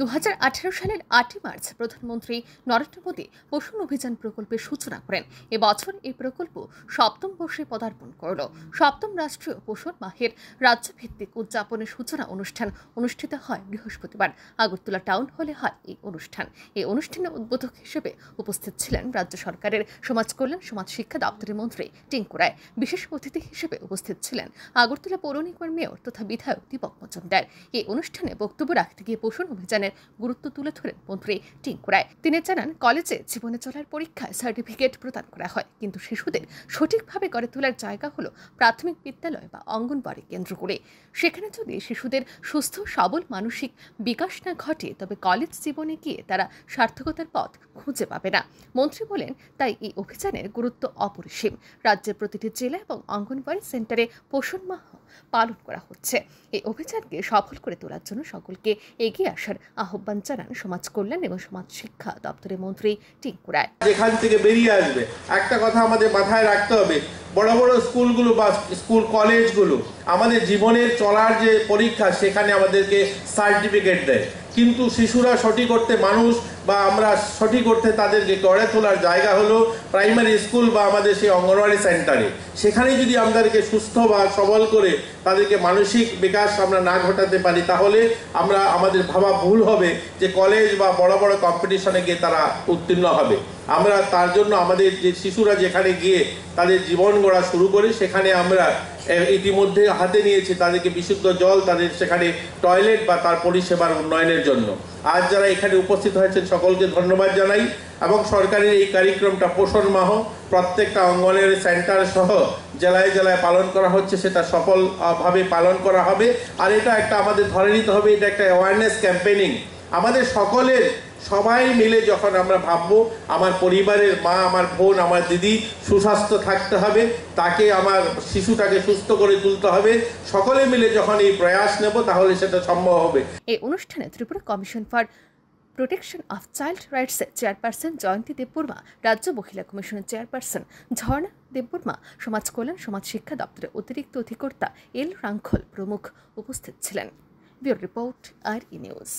2018 সালের 8 মার্চ প্রধানমন্ত্রী নরেন্দ্র মোদী পোষণ অভিযান প্রকল্পের সূচনা করেন। এবছর এই প্রকল্প সপ্তম বর্ষে পদার্পণ করল। সপ্তম রাষ্ট্রীয় পোষণ মাহের রাজ্যভিত্তিক উদযাপনের সূচনা অনুষ্ঠান অনুষ্ঠিত হয় বৃহস্পতিবার। আগরতলা টাউন হলে হয় এই অনুষ্ঠান। এই অনুষ্ঠানে উদ্বোধক হিসেবে উপস্থিত ছিলেন রাজ্য সরকারের সমাজ কল্যাণ সমাজ শিক্ষা দপ্তরের মন্ত্রী টিঙ্কু রায়। বিশেষ অতিথি হিসেবে উপস্থিত ছিলেন আগরতলা পৌর নিগমের মেয়র তথা বিধায়ক দীপক মজুমদার। এই অনুষ্ঠানে বক্তব্য রাখতে গিয়ে পোষণ অভিযানের গুরুত্ব তুলে ধরেন মন্ত্রী টিঙ্কু রায়। তিনি জানান, কলেজে জীবনে চলার পরীক্ষায় সার্টিফিকেট প্রদান করা হয়, কিন্তু শিশুদের সঠিকভাবে গড়ে তোলার জায়গা হলো প্রাথমিক বিদ্যালয় বা অঙ্গনবাড়ি কেন্দ্রগুলি। সেখানে যদি শিশুদের সুস্থ সবল মানসিক বিকাশ না ঘটে, তবে কলেজ জীবনে গিয়ে তারা সার্থকতার পথ খুঁজে পাবে না। মন্ত্রী বলেন, তাই এই অভিযানের গুরুত্ব অপরিসীম। রাজ্যের প্রতিটি জেলা এবং অঙ্গনবাড়ি সেন্টারে পোষণ মাহ পালন করা হচ্ছে। এই অভিযানকে সফল করে তোলার জন্য সকলকে এগিয়ে আসার আহ্বান জানান সমাজ কল্যাণ এবং সমাজ শিক্ষা দপ্তরের মন্ত্রী টিঙ্কু রায়। যেখান থেকে বেরিয়ে আসবে, একটা কথা আমাদের মাথায় রাখতে হবে, বড় বড় স্কুলগুলো বা স্কুল কলেজগুলো আমাদের জীবনের চলার যে পরীক্ষা, সেখানে আমাদেরকে সার্টিফিকেট দেয়, কিন্তু শিশুরা সঠিক করতে মানুষ বা আমরা সঠিক করতে তাদেরকে গড়ে তোলার জায়গা হলো প্রাইমারি স্কুল বা আমাদের সেই অঙ্গনওয়াড়ি সেন্টারে। সেখানে যদি আমাদেরকে সুস্থ বা সবল করে তাদেরকে মানসিক বিকাশ আমরা না ঘটাতে পারি, তাহলে আমাদের ভাবা ভুল হবে যে কলেজ বা বড় বড় কম্পিটিশনে গিয়ে তারা উত্তীর্ণ হবে। আমরা তার জন্য আমাদের যে শিশুরা যেখানে গিয়ে তাদের জীবন গড়া শুরু করে, সেখানে আমরা ইতিমধ্যে হাতে নিয়েছি তাদেরকে বিশুদ্ধ জল, তাদের সেখানে টয়লেট বা তার পরিষেবার উন্নয়নের জন্য। আজ যারা এখানে উপস্থিত হয়েছেন সকলকে ধন্যবাদ জানাই, এবং সরকারের এই কার্যক্রমটা পোষণ মাহ প্রত্যেকটা অঙ্গনওয়াড়ি সেন্টার সহ জেলায় জেলায় পালন করা হচ্ছে, সেটা সফলভাবে পালন করা হবে। আর এটা একটা আমাদের ধরে নিতে হবে, এটা একটা অ্যাওয়ারনেস ক্যাম্পেইনিং। আমাদের সকলের সবাই মিলে যখন আমরা ভাববো আমার পরিবারের মা, আমার বোন, আমার দিদি সুস্বাস্থ্য থাকতে হবে, তাকে আমার শিশুটাকে সুস্থ করে তুলতে হবে, সকলে মিলে যখন এই প্রয়াস নেব, তাহলে সেটা সম্ভব হবে। এই অনুষ্ঠানে Tripura commission for protection of child রাইটসের চেয়ারপারসন জয়ন্তী দেববর্মা, রাজ্য মহিলা কমিশনের চেয়ারপারসন ঝর্ণা দেববর্মা, সমাজ কল্যাণ সমাজ শিক্ষা দপ্তরের অতিরিক্ত অধিকর্তা এল রাঙ্খল প্রমুখ উপস্থিত ছিলেন। ব্যুরো রিপোর্ট, আর ই নিউজ।